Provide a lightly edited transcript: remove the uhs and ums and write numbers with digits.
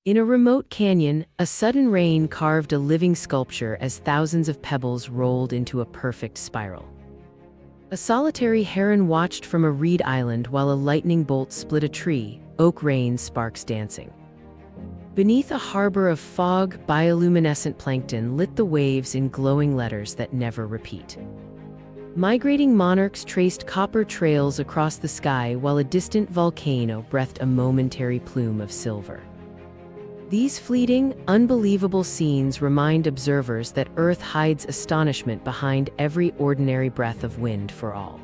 In a remote canyon, a sudden rain carved a living sculpture as thousands of pebbles rolled into a perfect spiral. A solitary heron watched from a reed island while a lightning bolt split a tree, oak rain sparks dancing. Beneath a harbor of fog, bioluminescent plankton lit the waves in glowing letters that never repeat. Migrating monarchs traced copper trails across the sky while a distant volcano breathed a momentary plume of silver. These fleeting, unbelievable scenes remind observers that Earth hides astonishment behind every ordinary breath of wind for all.